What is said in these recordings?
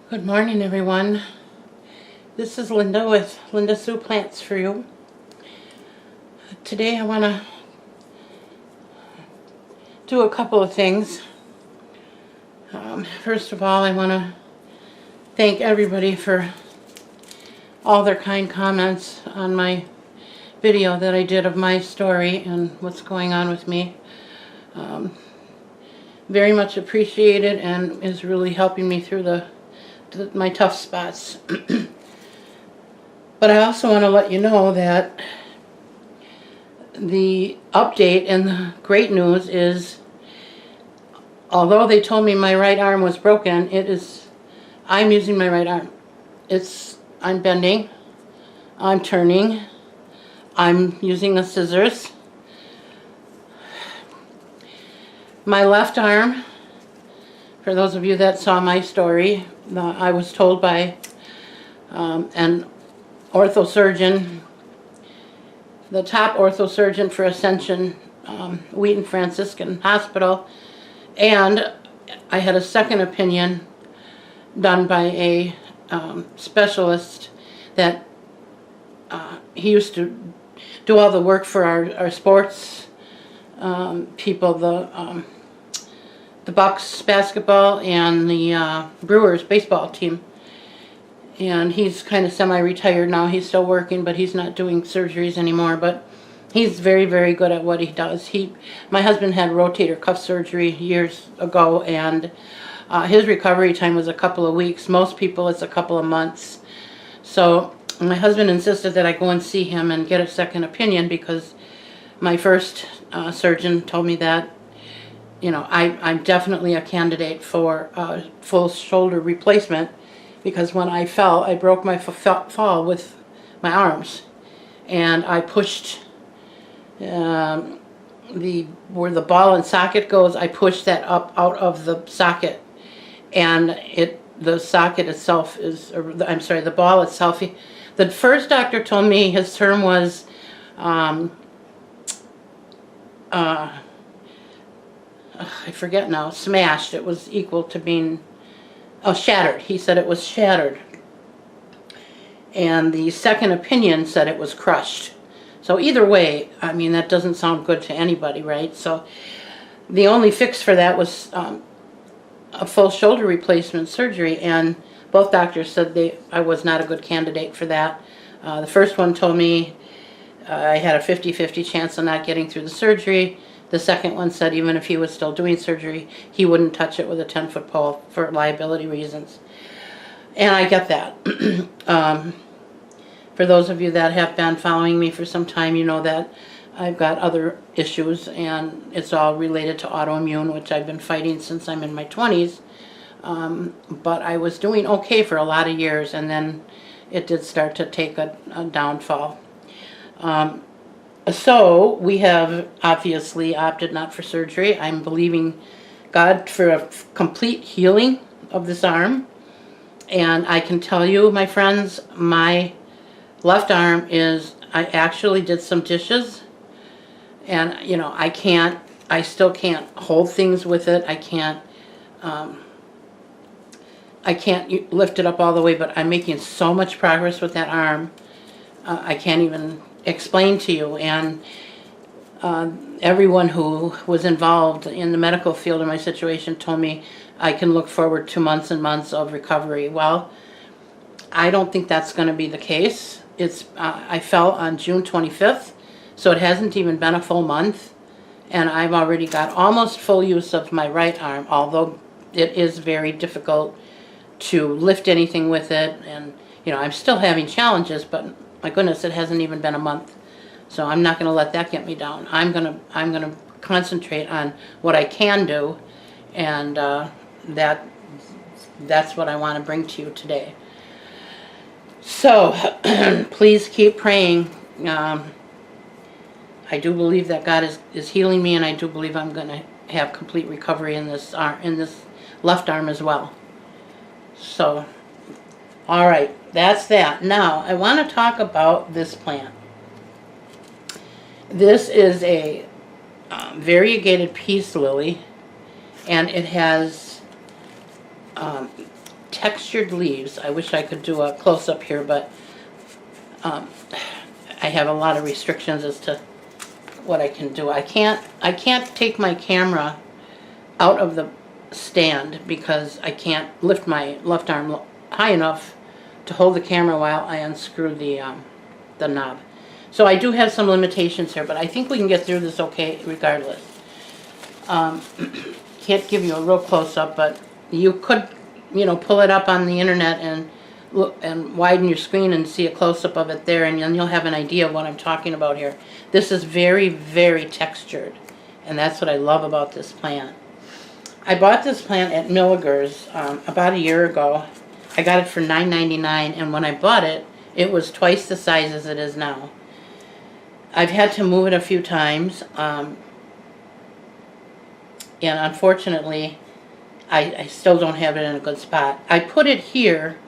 Good morning, everyone. This is Linda with Linda Sue Plants for you. Today I want to do a couple of things. First of all, I want to thank everybody for all their kind comments on my video that I did of my story and what's going on with me. Very much appreciated and is really helping me through my tough spots. But I also want to let you know that the update and the great news is, although they told me my right arm was broken, I'm using my right arm. I'm bending, I'm turning, I'm using the scissors. My left arm, for those of you that saw my story, I was told by an orthosurgeon, the top orthosurgeon for Ascension Wheaton Franciscan Hospital, and I had a second opinion done by a specialist that he used to do all the work for our sports people, the Bucks basketball and the Brewers baseball team. And he's kind of semi-retired now. He's still working, but he's not doing surgeries anymore. But he's very, very good at what he does. My husband had rotator cuff surgery years ago, and his recovery time was a couple of weeks. Most people, it's a couple of months. So my husband insisted that I go and see him and get a second opinion, because my first surgeon told me that, you know, I'm definitely a candidate for a full shoulder replacement, because when I fell, I broke my fall with my arms, and I pushed where the ball and socket goes, I pushed that up out of the socket, and the socket itself is, I'm sorry, the ball itself, the first doctor told me his term was I forget now, smashed. It was equal to being, shattered. He said it was shattered. And the second opinion said it was crushed. So either way, I mean, that doesn't sound good to anybody, right? So the only fix for that was a full shoulder replacement surgery, and both doctors said I was not a good candidate for that. The first one told me I had a 50-50 chance of not getting through the surgery. The second one said even if he was still doing surgery, he wouldn't touch it with a 10-foot pole for liability reasons. And I get that. For those of you that have been following me for some time, you know that I've got other issues, and it's all related to autoimmune, which I've been fighting since I'm in my 20s. But I was doing okay for a lot of years, and then it did start to take a downfall. So we have obviously opted not for surgery. I'm believing God for a complete healing of this arm. And I can tell you, my friends, my left arm I actually did some dishes. And, you know, I still can't hold things with it. I can't lift it up all the way, but I'm making so much progress with that arm. I can't even explain to you. And everyone who was involved in the medical field in my situation told me I can look forward to months and months of recovery. Well, I don't think that's going to be the case. I fell on June 25th, so it hasn't even been a full month, and I've already got almost full use of my right arm, although it is very difficult to lift anything with it. And you know, I'm still having challenges, but my goodness, it hasn't even been a month. So I'm not going to let that get me down. I'm going to concentrate on what I can do, and that's what I want to bring to you today. So please keep praying. I do believe that God is healing me, and I do believe I'm going to have complete recovery in this left arm as well. So, all right, that's that. Now, I want to talk about this plant. This is a variegated peace lily, and it has textured leaves. I wish I could do a close-up here, but I have a lot of restrictions as to what I can do. I can't take my camera out of the stand because I can't lift my left arm high enough to hold the camera while I unscrew the knob. So I do have some limitations here, but I think we can get through this okay regardless. Can't give you a real close-up, but you could, pull it up on the internet and look and widen your screen and see a close-up of it there, and then you'll have an idea of what I'm talking about here. This is very, very textured, and that's what I love about this plant. I bought this plant at Milliger's about a year ago. I got it for $9.99, and when I bought it, it was twice the size as it is now. I've had to move it a few times, and unfortunately, I still don't have it in a good spot. I put it here,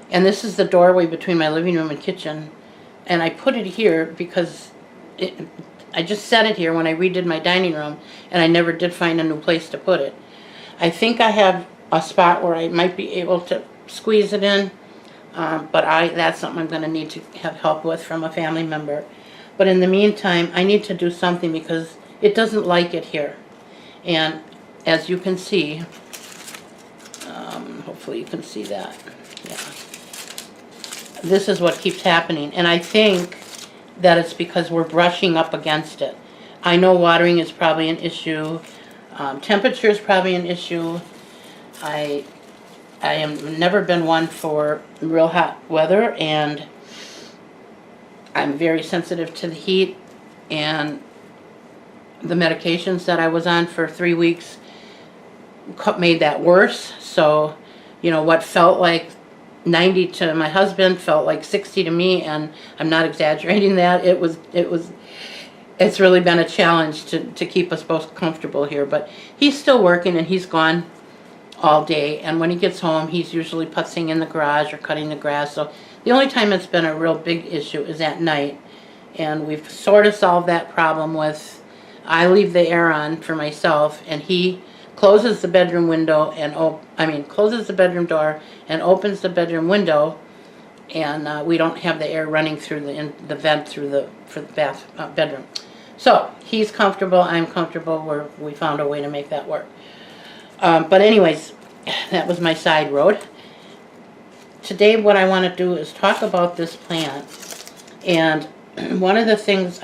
and this is the doorway between my living room and kitchen, and I put it here because I just set it here when I redid my dining room, and I never did find a new place to put it. I think I have a spot where I might be able to squeeze it in, but that's something I'm going to need to have help with from a family member. But in the meantime, I need to do something because it doesn't like it here. And as you can see, hopefully you can see that. Yeah. This is what keeps happening. And I think that it's because we're brushing up against it. I know watering is probably an issue. Temperature is probably an issue. I have never been one for real hot weather, and I'm very sensitive to the heat, and the medications that I was on for 3 weeks made that worse. So, what felt like 90 to my husband felt like 60 to me, and I'm not exaggerating that. It's really been a challenge to keep us both comfortable here, but he's still working, and he's gone all day, and when he gets home, he's usually putzing in the garage or cutting the grass. So the only time it's been a real big issue is at night, and we've sort of solved that problem with, I leave the air on for myself, and he closes the bedroom window and closes the bedroom door and opens the bedroom window, and we don't have the air running through the vent for the bedroom. So he's comfortable, I'm comfortable. We found a way to make that work. But anyways, that was my side road. Today what I want to do is talk about this plant, and one of the things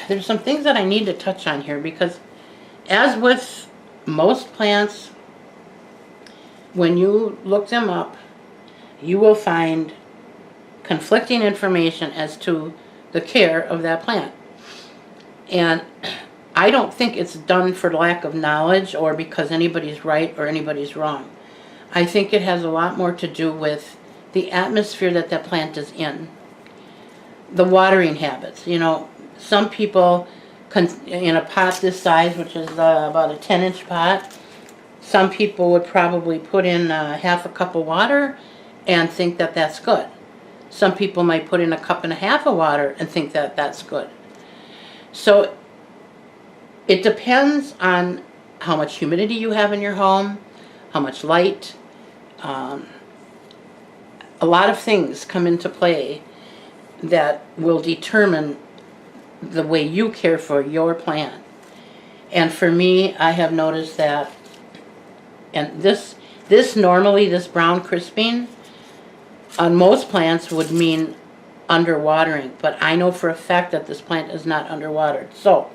there's some things that I need to touch on here, because as with most plants, when you look them up, you will find conflicting information as to the care of that plant. And I don't think it's done for lack of knowledge or because anybody's right or anybody's wrong. I think it has a lot more to do with the atmosphere that that plant is in. The watering habits. Some people, in a pot this size, which is about a 10-inch pot, some people would probably put in half a cup of water and think that that's good. Some people might put in a cup and a half of water and think that that's good. So it depends on how much humidity you have in your home, how much light. A lot of things come into play that will determine the way you care for your plant. And for me, I have noticed that, and this brown crisping on most plants would mean underwatering, but I know for a fact that this plant is not underwatered. So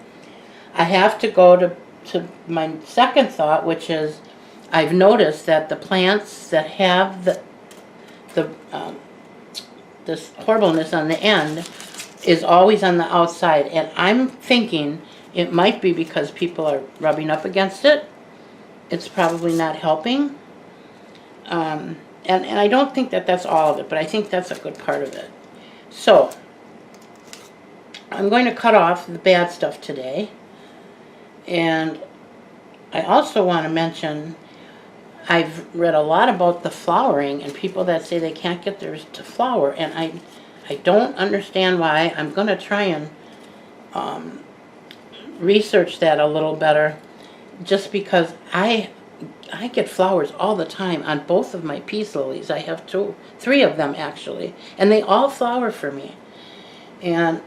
I have to go to my second thought, which is I've noticed that the plants that have this horribleness on the end is always on the outside, and I'm thinking it might be because people are rubbing up against it. It's probably not helping, and I don't think that that's all of it, but I think that's a good part of it. So I'm going to cut off the bad stuff today, and I also want to mention I've read a lot about the flowering and people that say they can't get theirs to flower, and I don't understand why. I'm going to try and research that a little better, just because I I get flowers all the time on both of my peace lilies. I have three of them actually, and they all flower for me. And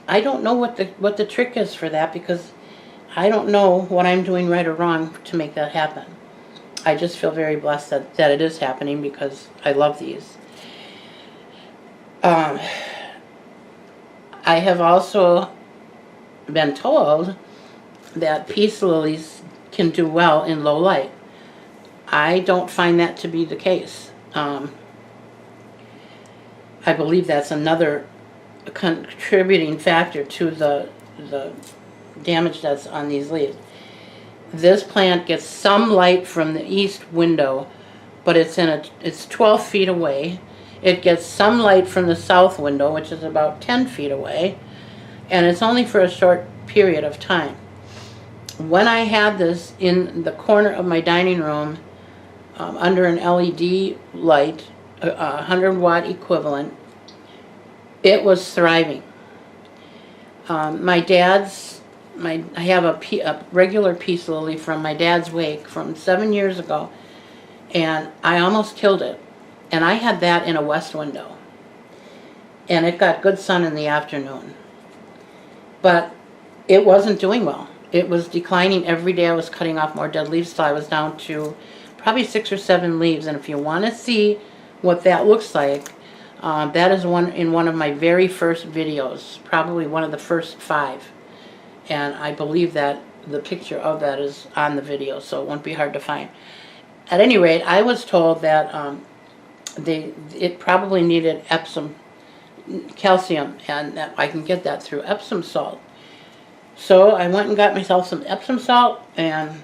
I don't know what the trick is for that, because I don't know what I'm doing right or wrong to make that happen. I just feel very blessed that it is happening, because I love these. I have also been told that peace lilies can do well in low light. I don't find that to be the case. I believe that's another contributing factor to the damage that's on these leaves. This plant gets some light from the east window, but it's 12 feet away. It gets some light from the south window, which is about 10 feet away, and it's only for a short period of time. When I had this in the corner of my dining room, under an LED light, 100-watt equivalent, it was thriving. I have a regular peace lily from my dad's wake from 7 years ago, and I almost killed it. And I had that in a west window, and it got good sun in the afternoon. But it wasn't doing well. It was declining every day. I was cutting off more dead leaves, so I was down to probably 6 or 7 leaves. And if you want to see what that looks like, that is in one of my very first videos, probably one of the first 5. And I believe that the picture of that is on the video, so it won't be hard to find. At any rate, I was told that it probably needed Epsom calcium, and that I can get that through Epsom salt. So I went and got myself some Epsom salt, and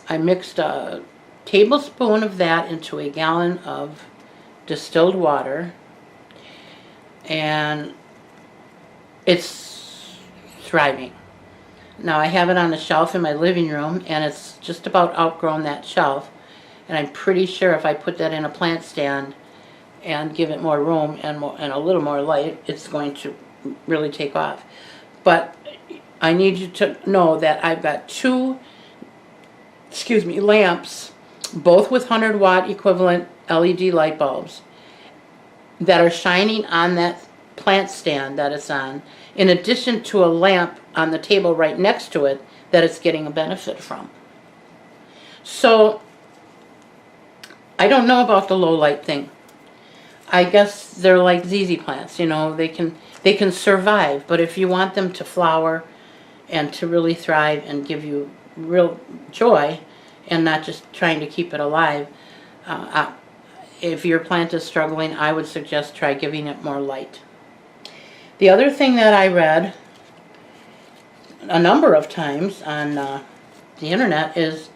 I mixed a tablespoon of that into a gallon of distilled water, and it's thriving. Now I have it on a shelf in my living room, and it's just about outgrown that shelf, and I'm pretty sure if I put that in a plant stand and give it more room and a little more light, it's going to really take off. But I need you to know that I've got 2 lamps, both with 100-watt equivalent LED light bulbs, that are shining on that plant stand that it's on, in addition to a lamp on the table right next to it that it's getting a benefit from. So I don't know about the low light thing. I guess they're like ZZ plants, you know, they can survive, but if you want them to flower and to really thrive and give you real joy and not just trying to keep it alive, if your plant is struggling, I would suggest try giving it more light. The other thing that I read a number of times on the internet is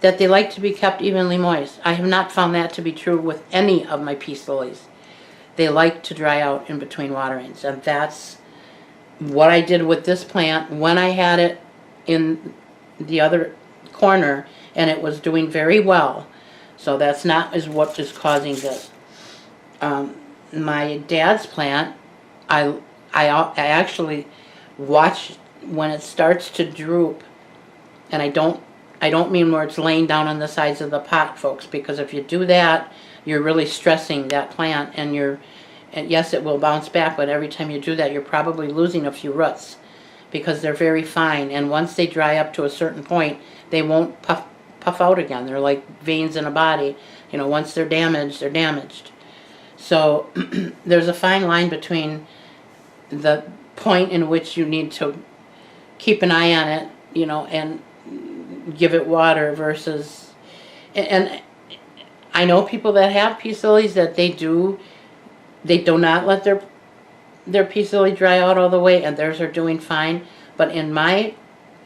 that they like to be kept evenly moist. I have not found that to be true with any of my peace lilies. They like to dry out in between waterings, and that's what I did with this plant when I had it in the other corner, and it was doing very well. So that's not what is causing this. My dad's plant, I actually watch when it starts to droop, and I don't mean where it's laying down on the sides of the pot, folks, because if you do that, you're really stressing that plant, and yes, it will bounce back, but every time you do that, you're probably losing a few roots, because they're very fine, and once they dry up to a certain point, they won't puff out again. They're like veins in a body. You know, once they're damaged, they're damaged. So there's a fine line between the point in which you need to keep an eye on it, you know, and give it water versus, and I know people that have peace lilies that they do not let their peace lily dry out all the way, and theirs are doing fine. But in my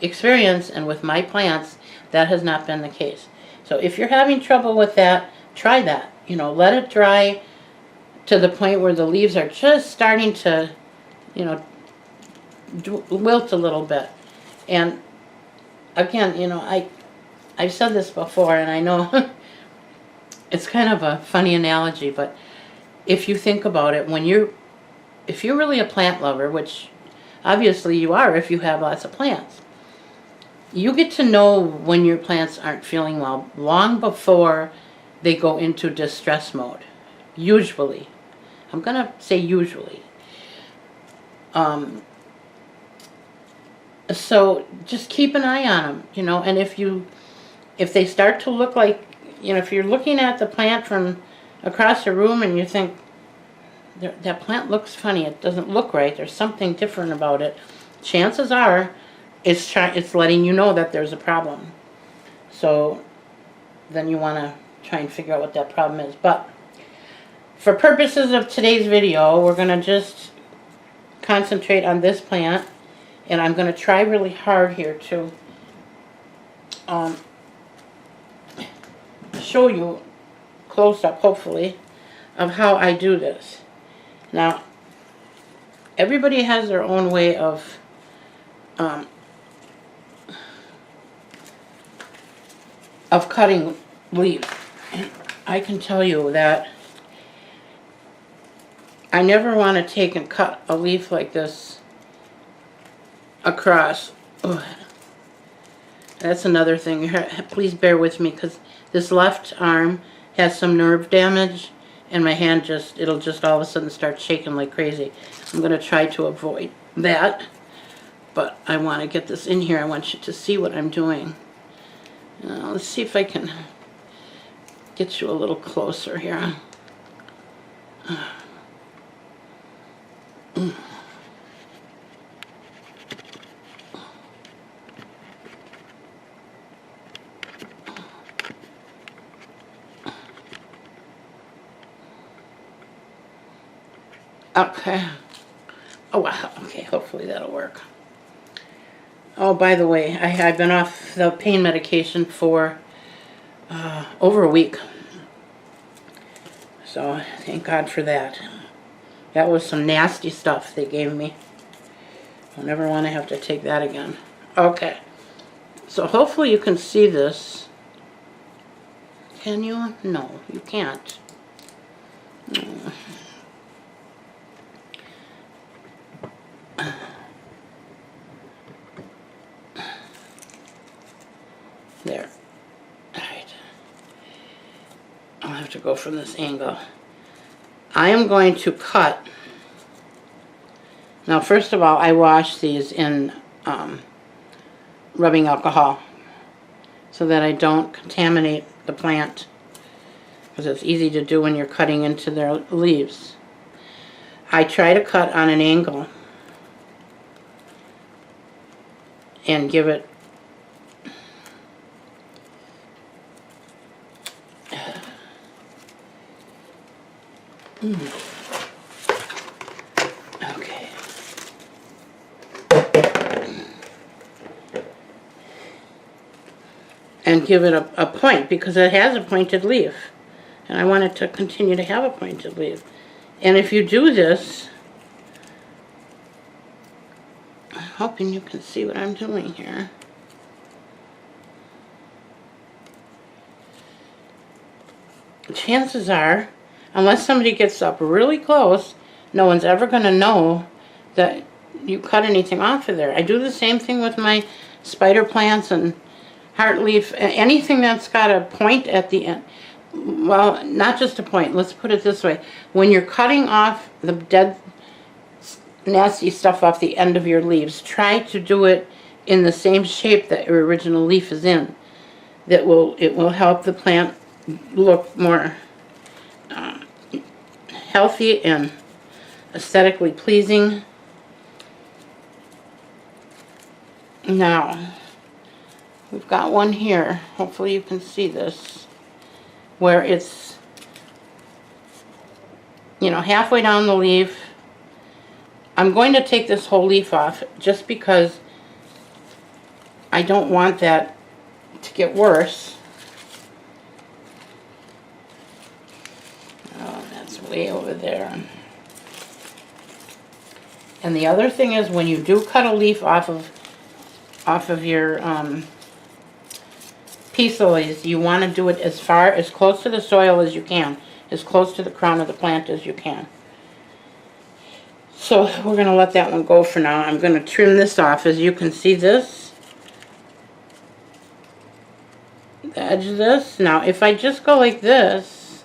experience and with my plants, that has not been the case. So if you're having trouble with that, try that. You know, let it dry to the point where the leaves are just starting to, you know, wilt a little bit. And again, you know, I've said this before, and I know it's kind of a funny analogy, but if you think about it, if you're really a plant lover, which obviously you are if you have lots of plants, You get to know when your plants aren't feeling well long before they go into distress mode. Usually. I'm going to say usually. So just keep an eye on them, you know, and if they start to look like, you know, if you're looking at the plant from across the room and you think, that plant looks funny, it doesn't look right, there's something different about it, chances are it's letting you know that there's a problem. So then you want to try and figure out what that problem is. But for purposes of today's video, we're going to just concentrate on this plant, and I'm going to try really hard here to show you close up, hopefully, of how I do this. Now, everybody has their own way of cutting leaves. I can tell you that I never want to take and cut a leaf like this across. Ugh. That's another thing. Please bear with me, because this left arm has some nerve damage, and my hand it'll just all of a sudden start shaking like crazy. I'm going to try to avoid that, but I want to get this in here. I want you to see what I'm doing. Let's see if I can get you a little closer here. Okay. Oh, wow. Okay, hopefully that'll work. Oh, by the way, I've been off the pain medication for over a week. So, thank God for that. That was some nasty stuff they gave me. I'll never want to have to take that again. Okay. So, hopefully you can see this. Can you? No, you can't. There. Alright. I'll have to go from this angle. I am going to cut. Now, first of all, I wash these in rubbing alcohol so that I don't contaminate the plant, because it's easy to do when you're cutting into their leaves. I try to cut on an angle and give it okay. And give it a point, because it has a pointed leaf, and I want it to continue to have a pointed leaf. And if you do this, I'm hoping you can see what I'm doing here. Chances are, unless somebody gets up really close, no one's ever going to know that you cut anything off of there. I do the same thing with my spider plants and heartleaf, anything that's got a point at the end. Well, not just a point, let's put it this way. When you're cutting off the dead, nasty stuff off the end of your leaves, try to do it in the same shape that your original leaf is in. It will help the plant look more healthy and aesthetically pleasing. Now, we've got one here, hopefully you can see this, where it's, you know, halfway down the leaf. I'm going to take this whole leaf off just because I don't want that to get worse. Oh, that's way over there. And the other thing is, when you do cut a leaf off of your pieces, you want to do it as close to the soil as you can, as close to the crown of the plant as you can. So we're going to let that one go for now. I'm going to trim this off. As you can see, this the edge of this. Now, if I just go like this,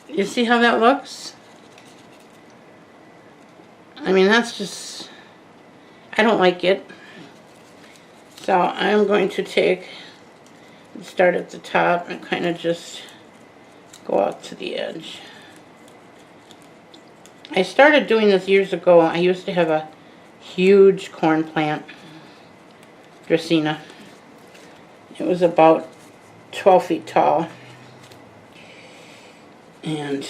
you see how that looks? I mean, that's just, I don't like it. So I'm going to take and start at the top and kind of just go out to the edge. I started doing this years ago. I used to have a huge corn plant, Dracaena. It was about 12 feet tall. And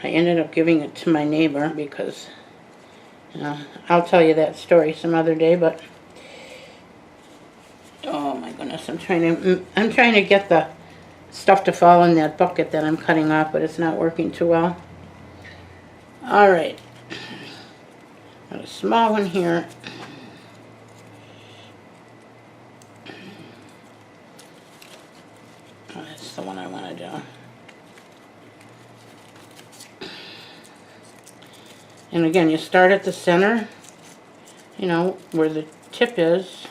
I ended up giving it to my neighbor because, I'll tell you that story some other day, but oh my goodness, I'm trying to get the stuff to fall in that bucket that I'm cutting off, but it's not working too well. All right, got a small one here. Oh, that's the one I want to do. And again, you start at the center, you know, where the tip is,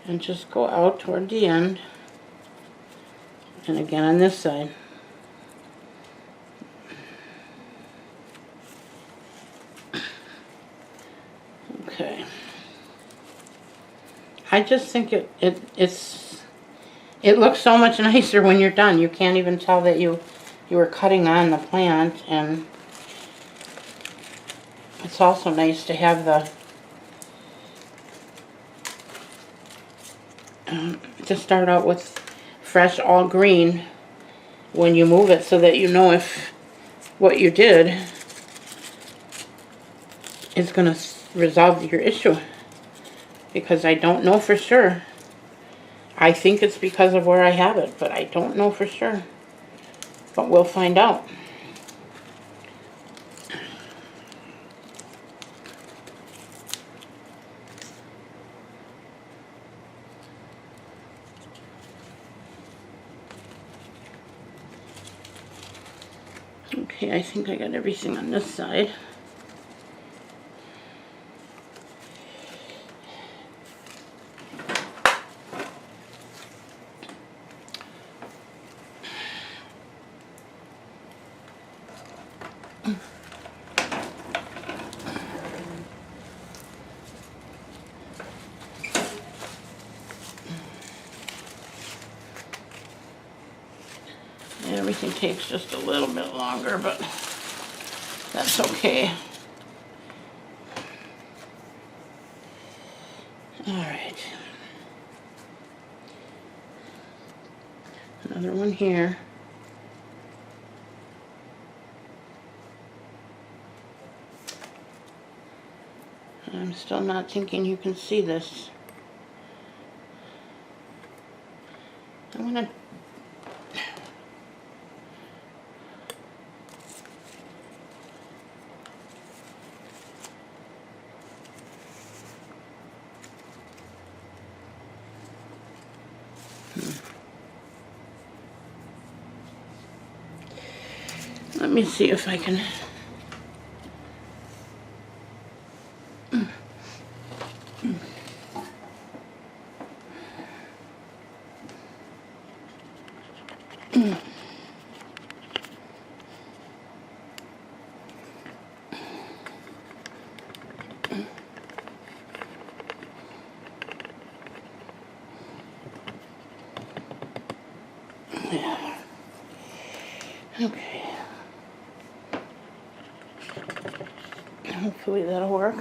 and just go out toward the end. And again on this side. Okay. I just think it looks so much nicer when you're done. You can't even tell that you were cutting on the plant, and it's also nice to have the to start out with fresh all green when you move it, so that you know if what you did is going to resolve your issue, because I don't know for sure. I think it's because of where I have it, but I don't know for sure. But we'll find out. Okay, I think I got everything on this side. Everything takes just a little bit longer, but that's okay. All right. Another one here. I'm still not thinking you can see this. I'm gonna let me see if I can. Yeah. Okay. Hopefully that'll work.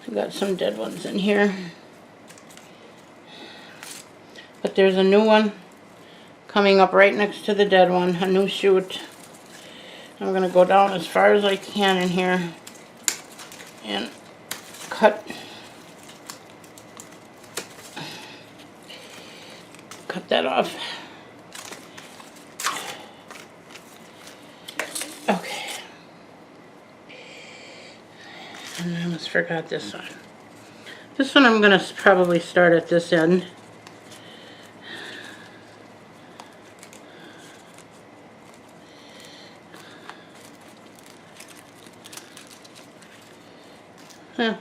I've got some dead ones in here, but there's a new one coming up right next to the dead one, a new shoot. I'm going to go down as far as I can in here and cut that off. And I almost forgot this one. This one I'm going to probably start at this end. Yeah.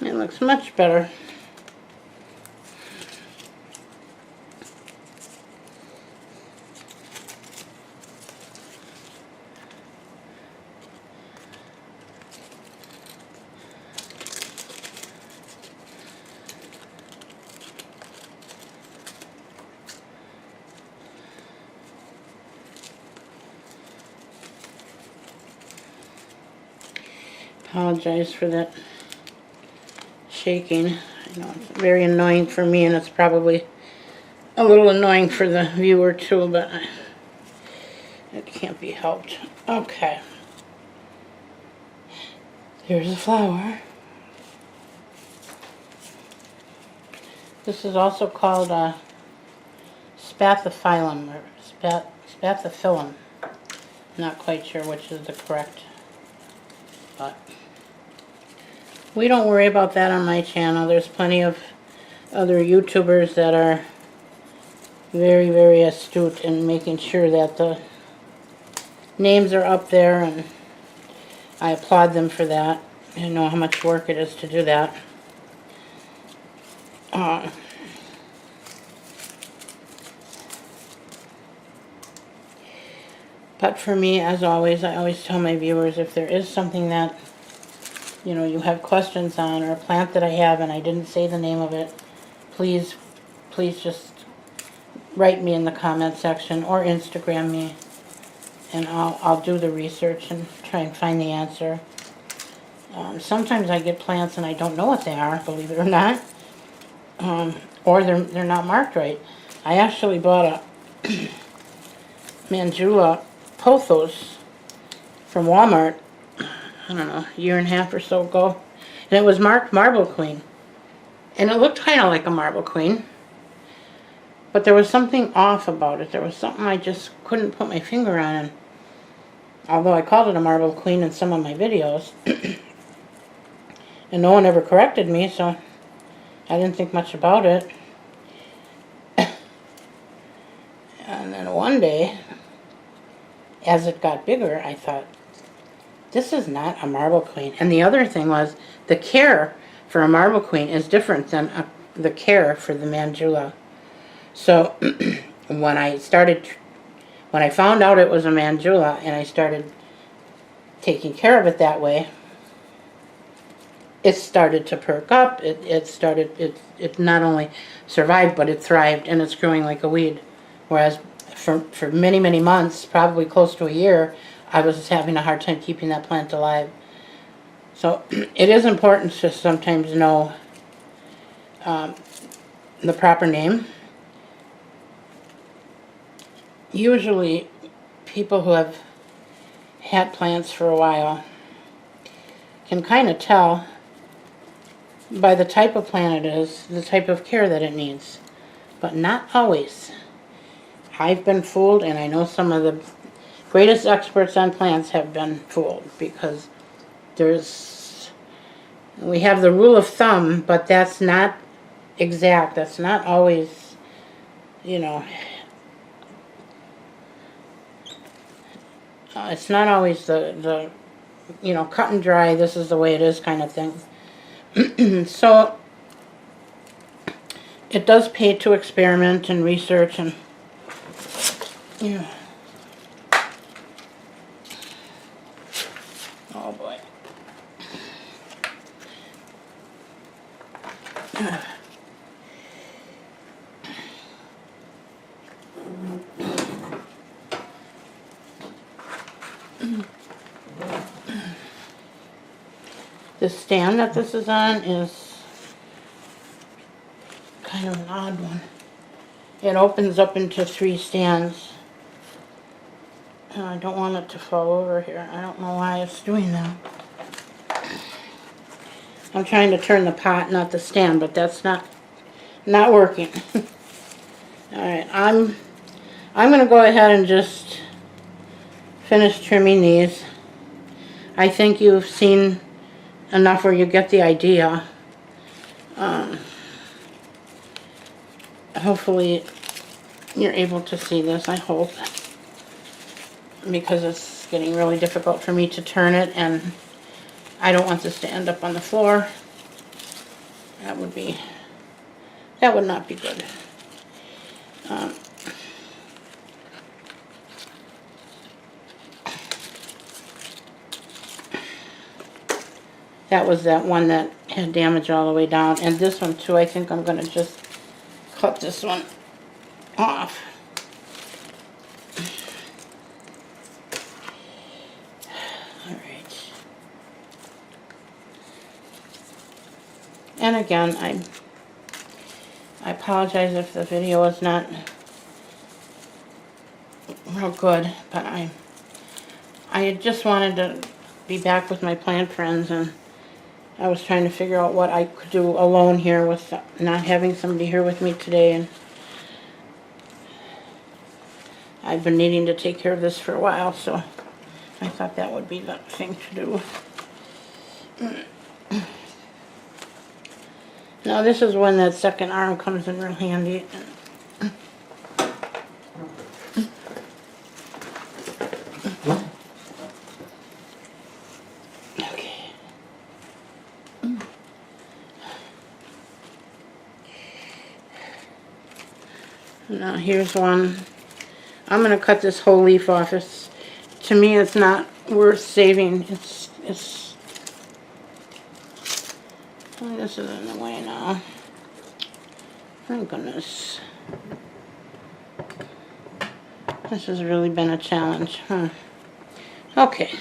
It looks much better. Apologize for that shaking. I know it's very annoying for me, and it's probably a little annoying for the viewer too, but it can't be helped. Okay. Here's a flower. This is also called spathiphyllum, or spathiphyllum. Not quite sure which is the correct, but we don't worry about that on my channel. There's plenty of other YouTubers that are very, very astute in making sure that the names are up there, and I applaud them for that. I know how much work it is to do that. But for me, as always, I always tell my viewers, if there is something that, you know, you have questions on, or a plant that I have and I didn't say the name of it, please just write me in the comment section or Instagram me, and I'll do the research and try and find the answer. Sometimes I get plants and I don't know what they are, believe it or not, or they're not marked right. I actually bought a Mandula pothos from Walmart, I don't know, a year and a half or so ago, and it was marked Marble Queen, and it looked kind of like a Marble Queen, but there was something off about it. There was something I just couldn't put my finger on, and although I called it a Marble Queen in some of my videos, and no one ever corrected me, so I didn't think much about it. And then one day, as it got bigger, I thought, this is not a Marble Queen. And the other thing was, the care for a Marble Queen is different than the care for the Mandula. So when I found out it was a Mandula and I started taking care of it that way, it started to perk up. It not only survived, but it thrived, and it's growing like a weed. Whereas for many, many months, probably close to a year, I was having a hard time keeping that plant alive. So it is important to sometimes know the proper name. Usually people who have had plants for a while can kind of tell by the type of plant it is, the type of care that it needs, but not always. I've been fooled, and I know some of the greatest experts on plants have been fooled, because we have the rule of thumb, but that's not exact. That's not always, you know, it's not always the you know, cut and dry, this is the way it is kind of thing. So it does pay to experiment and research, and yeah. Oh boy. The stand that this is on is kind of an odd one. It opens up into 3 stands. And I don't want it to fall over here. I don't know why it's doing that. I'm trying to turn the pot, not the stand, but that's not working. Alright, I'm going to go ahead and just finish trimming these. I think you've seen enough where you get the idea. Hopefully you're able to see this, I hope. Because it's getting really difficult for me to turn it, and I don't want this to end up on the floor. That would not be good. That was that one that had damage all the way down. And this one too, I think I'm going to just cut this one off. Alright. And again, I apologize if the video is not real good, but I just wanted to be back with my plant friends, and I was trying to figure out what I could do alone here with not having somebody here with me today, and I've been needing to take care of this for a while, so I thought that would be the thing to do. Now this is when that second arm comes in real handy. Now here's one. I'm going to cut this whole leaf off. To me, it's not worth saving. Oh, this is in the way now. Thank goodness. This has really been a challenge, huh? Okay.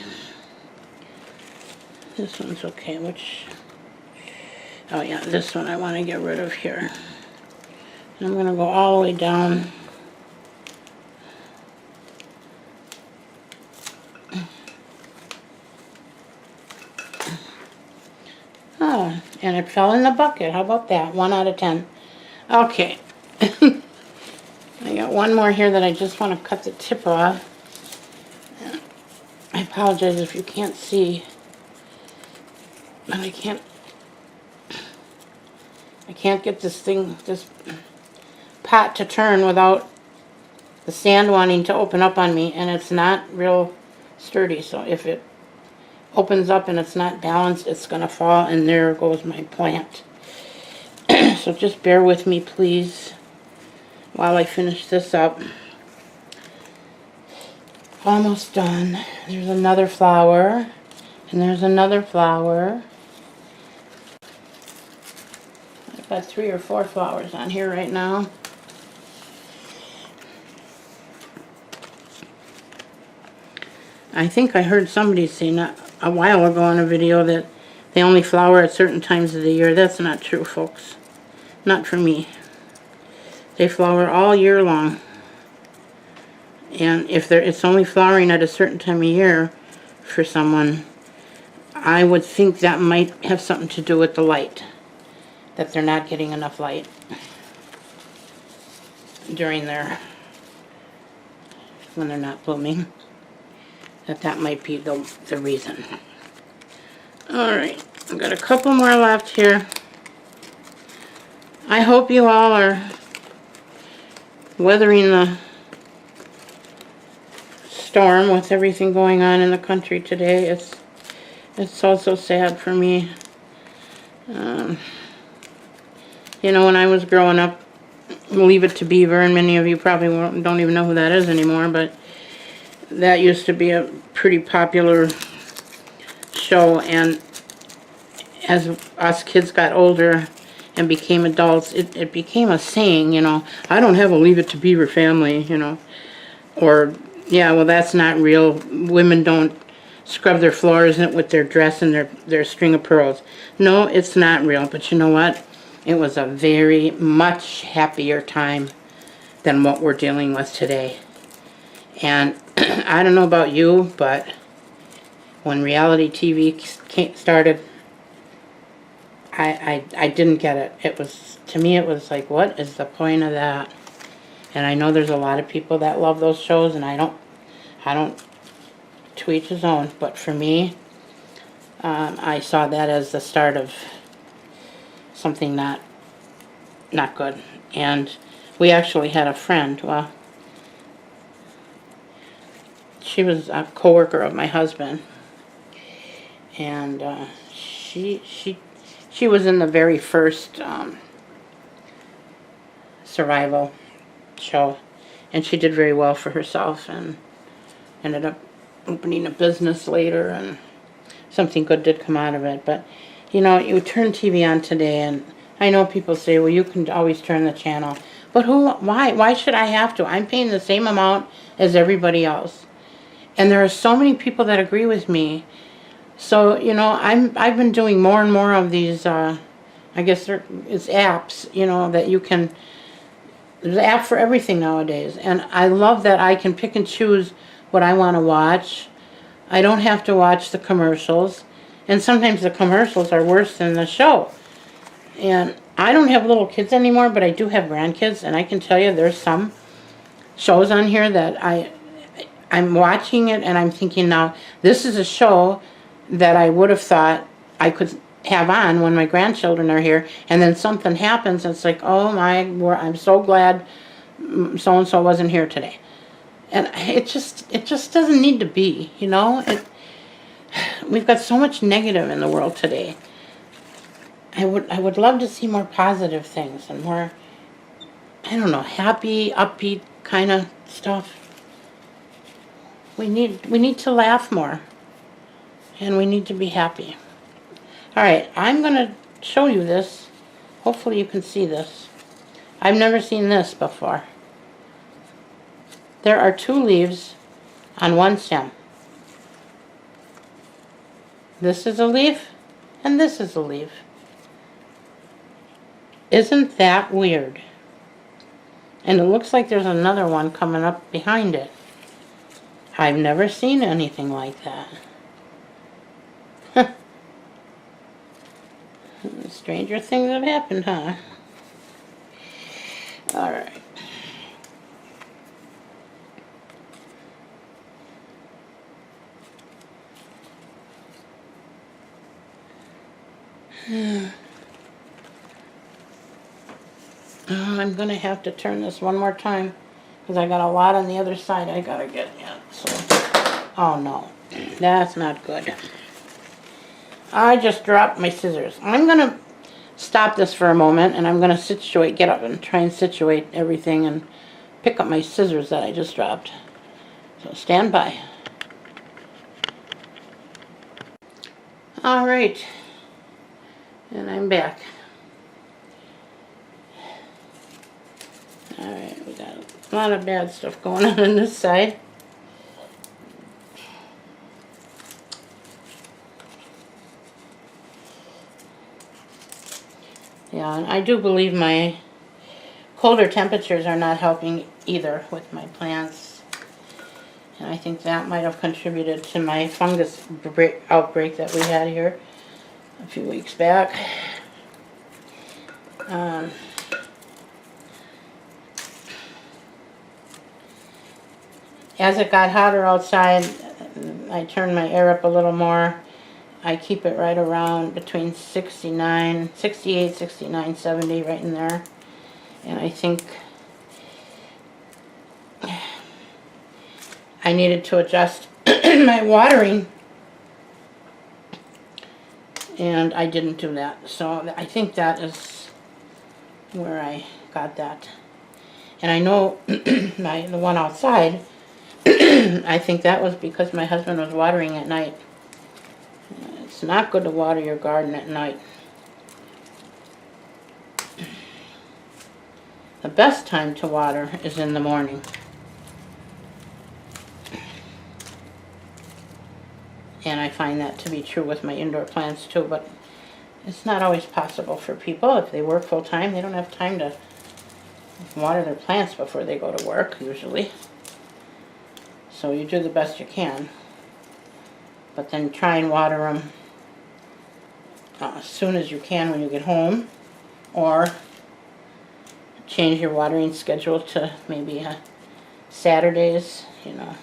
This one's okay. Oh yeah, this one I want to get rid of here. I'm going to go all the way down. Oh, and it fell in the bucket. How about that? 1 out of 10. Okay. I got one more here that I just want to cut the tip off. I apologize if you can't see, but I can't get this pot to turn without the stand wanting to open up on me, and it's not real sturdy, so if it opens up and it's not balanced, it's gonna fall, and there goes my plant. So just bear with me, please, while I finish this up. Almost done. There's another flower, and there's another flower. I've got 3 or 4 flowers on here right now. I think I heard somebody say not a while ago on a video that they only flower at certain times of the year. That's not true, folks. Not for me. They flower all year long. And if it's only flowering at a certain time of year for someone, I would think that might have something to do with the light. That they're not getting enough light during when they're not blooming. That might be the reason. Alright, I've got a couple more left here. I hope you all are weathering the storm with everything going on in the country today. It's so sad for me. You know, when I was growing up, Leave It to Beaver, and many of you probably don't even know who that is anymore, but that used to be a pretty popular show, and as us kids got older and became adults, it became a saying, you know, I don't have a Leave It to Beaver family, you know, or, yeah, well, that's not real. Women don't scrub their floors with their dress and their string of pearls. No, it's not real, but you know what? It was a very much happier time than what we're dealing with today. And I don't know about you, but when reality TV started, I didn't get it. It was, to me, it was like, what is the point of that? And I know there's a lot of people that love those shows, and I don't, to each his own. But for me, I saw that as the start of something not good. And we actually had a friend, well, she was a coworker of my husband, and she was in the very first survival show, and she did very well for herself, and ended up opening a business later, and something good did come out of it. But you know, you turn TV on today, and I know people say, well, you can always turn the channel, but why should I have to? I'm paying the same amount as everybody else. And there are so many people that agree with me. So, you know, I've been doing more and more of these, I guess it's apps, you know, that you can, there's an app for everything nowadays. And I love that I can pick and choose what I want to watch. I don't have to watch the commercials. And sometimes the commercials are worse than the show. And I don't have little kids anymore, but I do have grandkids. And I can tell you there's some shows on here that I'm watching it and I'm thinking, now, this is a show that I would have thought I could have on when my grandchildren are here, and then something happens and it's like, oh my, I'm so glad so-and-so wasn't here today. And it just doesn't need to be, you know? We've got so much negative in the world today. I would love to see more positive things and more, I don't know, happy, upbeat kind of stuff. We need to laugh more, and we need to be happy. All right, I'm going to show you this. Hopefully you can see this. I've never seen this before. There are 2 leaves on one stem. This is a leaf, and this is a leaf. Isn't that weird? And it looks like there's another one coming up behind it. I've never seen anything like that. Stranger things have happened, huh? Alright. I'm going to have to turn this one more time, because I got a lot on the other side I got to get yet. So, oh no, that's not good. I just dropped my scissors. I'm going to stop this for a moment, and I'm going to get up and try and situate everything and pick up my scissors that I just dropped. So stand by. All right, and I'm back. All right, we got a lot of bad stuff going on this side. Yeah, and I do believe my colder temperatures are not helping either with my plants. And I think that might have contributed to my fungus outbreak that we had here a few weeks back. As it got hotter outside, I turned my air up a little more. I keep it right around between 68, 69, 70, right in there. And I think I needed to adjust my watering, and I didn't do that. So I think that is where I got that. And I know the one outside, I think that was because my husband was watering at night. It's not good to water your garden at night. The best time to water is in the morning. And I find that to be true with my indoor plants too, but it's not always possible for people. If they work full time, they don't have time to water their plants before they go to work, usually. So you do the best you can. But then try and water them as soon as you can when you get home. Or change your watering schedule to maybe Saturdays, you know.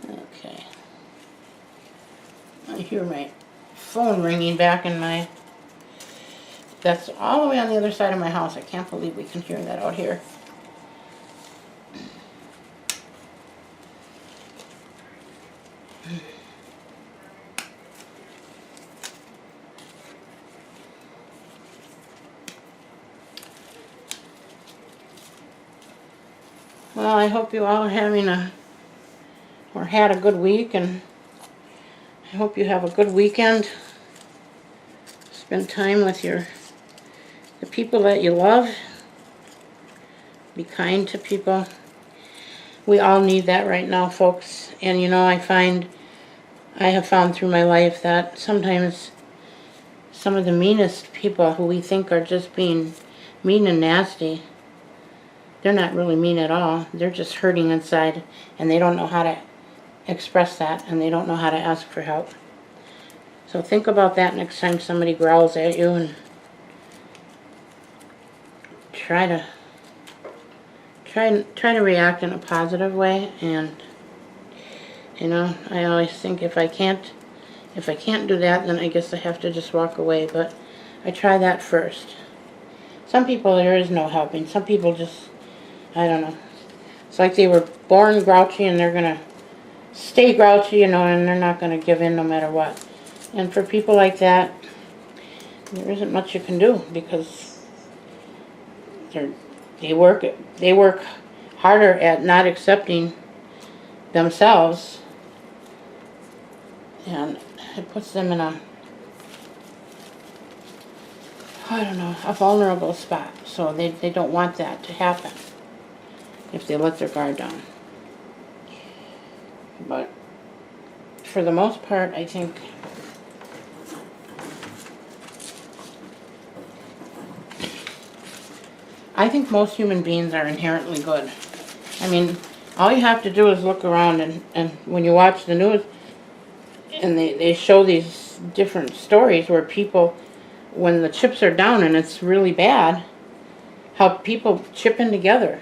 Okay. I hear my phone ringing back in my... That's all the way on the other side of my house. I can't believe we can hear that out here. Well, I hope you all are having or had a good week, and I hope you have a good weekend. Spend time with the people that you love. Be kind to people. We all need that right now, folks. And you know, I have found through my life that sometimes some of the meanest people who we think are just being mean and nasty, they're not really mean at all. They're just hurting inside, and they don't know how to express that, and they don't know how to ask for help. So think about that next time somebody growls at you, and try to react in a positive way. And you know, I always think if I can't do that, then I guess I have to just walk away. But I try that first. Some people, there is no helping. Some people just, I don't know. It's like they were born grouchy and they're going to stay grouchy, you know, and they're not going to give in no matter what. And for people like that, there isn't much you can do, because they work harder at not accepting themselves, and it puts them in a vulnerable spot. So they don't want that to happen if they let their guard down. But for the most part, I think most human beings are inherently good. I mean, all you have to do is look around, and when you watch the news and they show these different stories where people, when the chips are down and it's really bad, how people chip in together.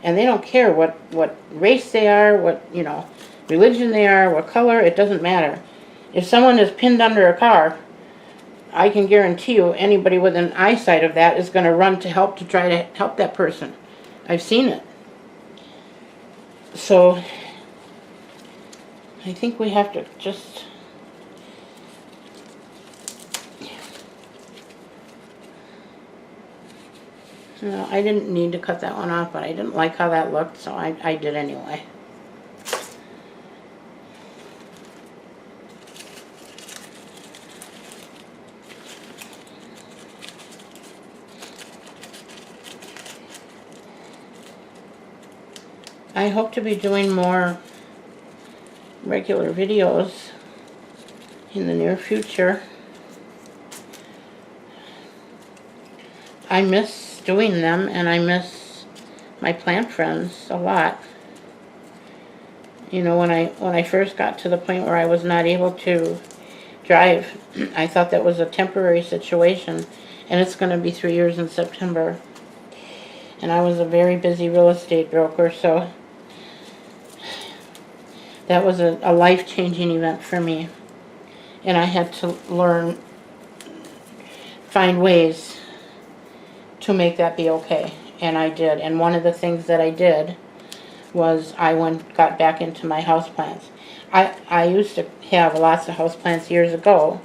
And they don't care what race they are, what, you know, religion they are, what color, it doesn't matter. If someone is pinned under a car, I can guarantee you anybody within eyesight of that is going to run to try to help that person. I've seen it. So I think we have to just no, I didn't need to cut that one off, but I didn't like how that looked, so I did anyway. I hope to be doing more regular videos in the near future. I miss doing them, and I miss my plant friends a lot. You know, when I first got to the point where I was not able to drive, I thought that was a temporary situation, and it's going to be 3 years in September. And I was a very busy real estate broker, so that was a life-changing event for me. And I had to find ways to make that be okay. And I did. And one of the things that I did was I got back into my houseplants. I used to have lots of houseplants years ago,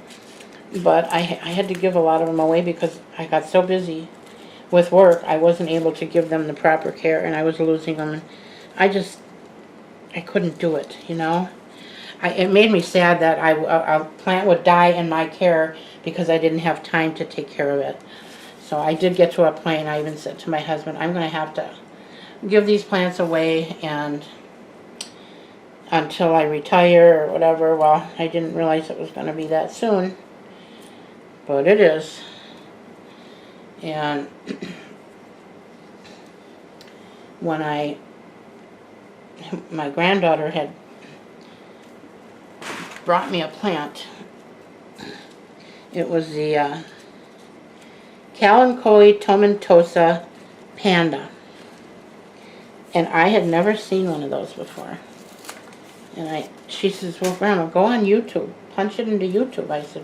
but I had to give a lot of them away because I got so busy with work, I wasn't able to give them the proper care, and I was losing them. I couldn't do it, you know. It made me sad that a plant would die in my care because I didn't have time to take care of it. So I did get to a point, I even said to my husband, I'm going to have to give these plants away, and until I retire or whatever. Well, I didn't realize it was going to be that soon, but it is. And when my granddaughter had brought me a plant. It was the Kalanchoe tomentosa panda. And I had never seen one of those before. And she says, well, Grandma, go on YouTube. Punch it into YouTube. I said,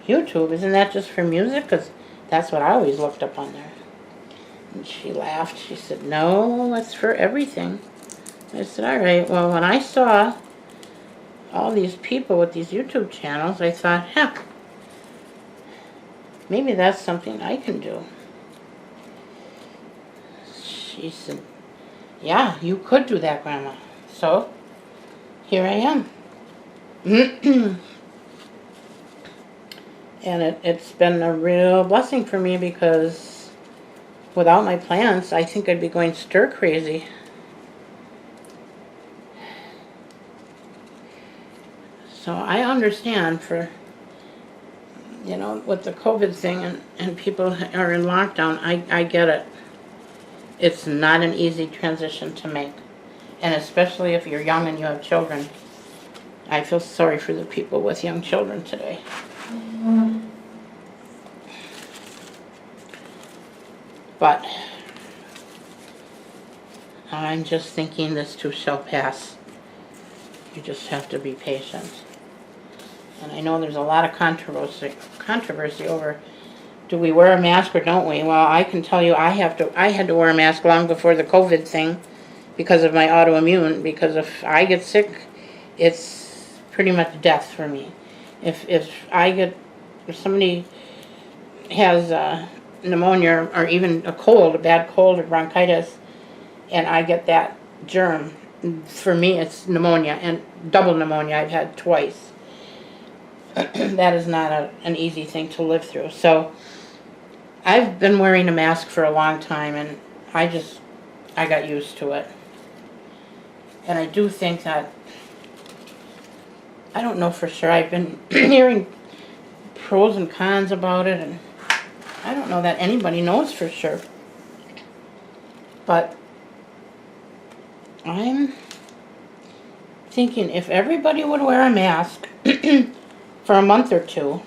YouTube? Isn't that just for music? Because that's what I always looked up on there. And she laughed. She said, no, it's for everything. I said, all right. Well, when I saw all these people with these YouTube channels, I thought, heck, maybe that's something I can do. She said, yeah, you could do that, Grandma. So, here I am. And it's been a real blessing for me, because without my plants, I think I'd be going stir crazy. So I understand for, you know, with the COVID thing and people are in lockdown, I get it. It's not an easy transition to make. And especially if you're young and you have children. I feel sorry for the people with young children today. But I'm just thinking this too shall pass. You just have to be patient. And I know there's a lot of controversy over, do we wear a mask or don't we? Well, I can tell you I had to wear a mask long before the COVID thing because of my autoimmune, because if I get sick, it's pretty much death for me. If somebody has pneumonia or even a cold, a bad cold or bronchitis, and I get that germ, for me it's pneumonia, and double pneumonia I've had twice. That is not an easy thing to live through. So I've been wearing a mask for a long time, and I got used to it. And I do think that, I don't know for sure, I've been hearing pros and cons about it, and I don't know that anybody knows for sure. But I'm thinking if everybody would wear a mask for a month or two,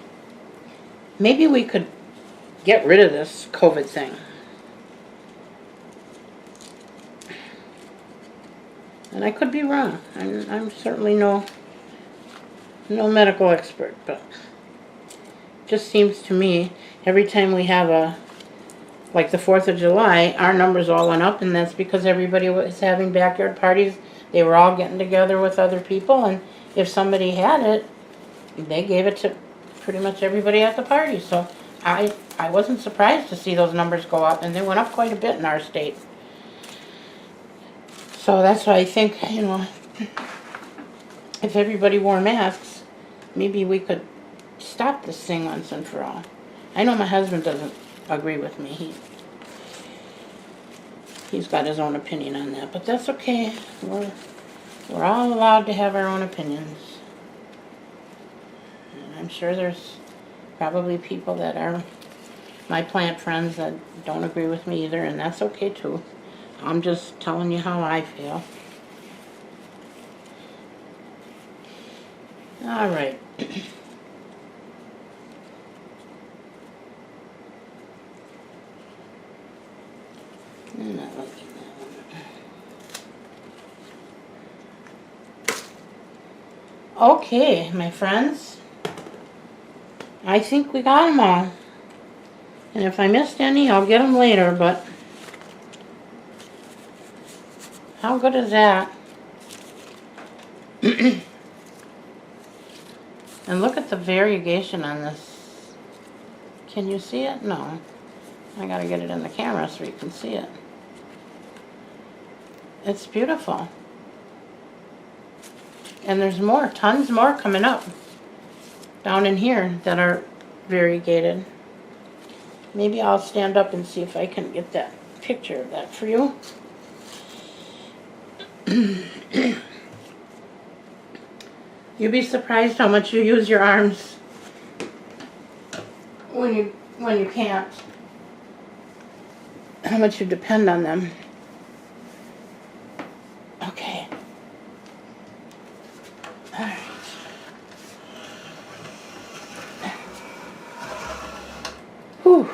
maybe we could get rid of this COVID thing. And I could be wrong. I'm certainly no medical expert, but it just seems to me every time we have like the 4th of July, our numbers all went up, and that's because everybody was having backyard parties. They were all getting together with other people, and if somebody had it, they gave it to pretty much everybody at the party. So I wasn't surprised to see those numbers go up, and they went up quite a bit in our state. So that's why I think, you know, if everybody wore masks, maybe we could stop this thing once and for all. I know my husband doesn't agree with me. He's got his own opinion on that, but that's okay. We're all allowed to have our own opinions. And I'm sure there's probably people that are my plant friends that don't agree with me either, and that's okay too. I'm just telling you how I feel. All right. I'm not liking that one. Okay, my friends. I think we got them all. And if I missed any, I'll get them later, but how good is that? And look at the variegation on this. Can you see it? No. I gotta get it in the camera so you can see it. It's beautiful. And there's more, tons more coming up down in here that are variegated. Maybe I'll stand up and see if I can get that picture of that for you. You'd be surprised how much you use your arms when you can't. How much you depend on them. Okay. All right. Whew.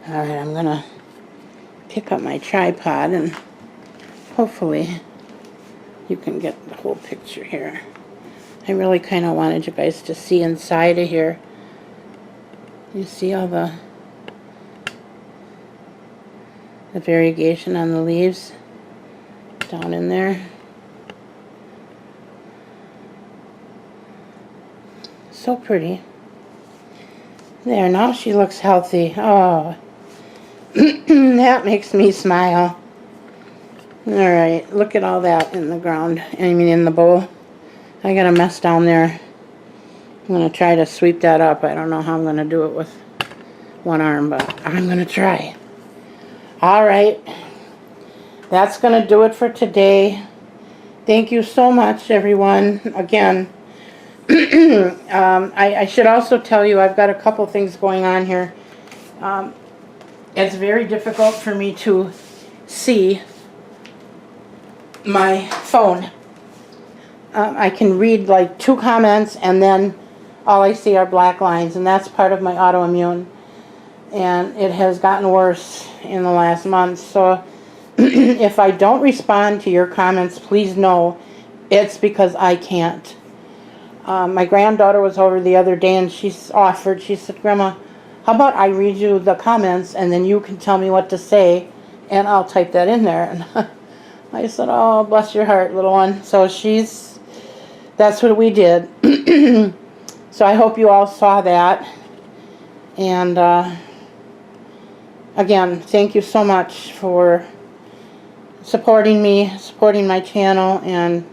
All right, I'm gonna pick up my tripod and hopefully you can get the whole picture here. I really kind of wanted you guys to see inside of here. You see all the variegation on the leaves down in there. So pretty. There, now she looks healthy. Oh, that makes me smile. Alright, look at all that in the ground. I mean in the bowl. I got a mess down there. I'm going to try to sweep that up. I don't know how I'm going to do it with one arm, but I'm going to try. Alright, that's going to do it for today. Thank you so much, everyone. Again, I should also tell you I've got a couple things going on here. It's very difficult for me to see my phone. I can read like 2 comments and then all I see are black lines, and that's part of my autoimmune, and it has gotten worse in the last month. So if I don't respond to your comments, please know it's because I can't. My granddaughter was over the other day and she said, Grandma, how about I read you the comments and then you can tell me what to say and I'll type that in there. And I said, oh, bless your heart, little one. So that's what we did. So I hope you all saw that. And again, thank you so much for supporting me, supporting my channel, and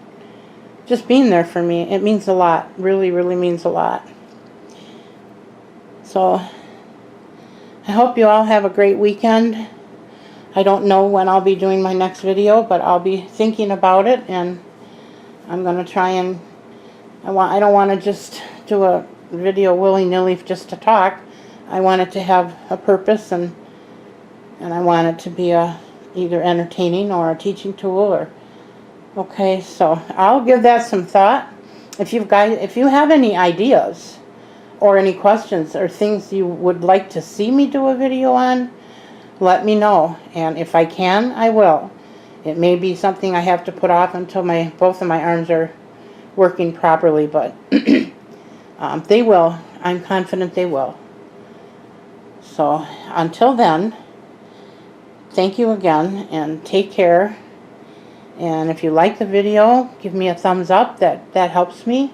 just being there for me. It means a lot. Really, really means a lot. So I hope you all have a great weekend. I don't know when I'll be doing my next video, but I'll be thinking about it, and I'm going to try and I don't want to just do a video willy-nilly just to talk. I want it to have a purpose, and I want it to be either entertaining or a teaching tool. Or okay, so I'll give that some thought. If you have any ideas or any questions or things you would like to see me do a video on, let me know, and if I can, I will. It may be something I have to put off until both of my arms are working properly, but they will. I'm confident they will. So until then, thank you again, and take care. And if you like the video, give me a thumbs up. That helps me.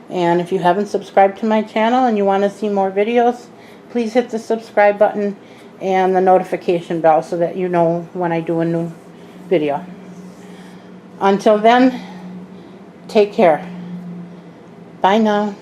And if you haven't subscribed to my channel and you want to see more videos, please hit the subscribe button and the notification bell so that you know when I do a new video. Until then, take care. Bye now.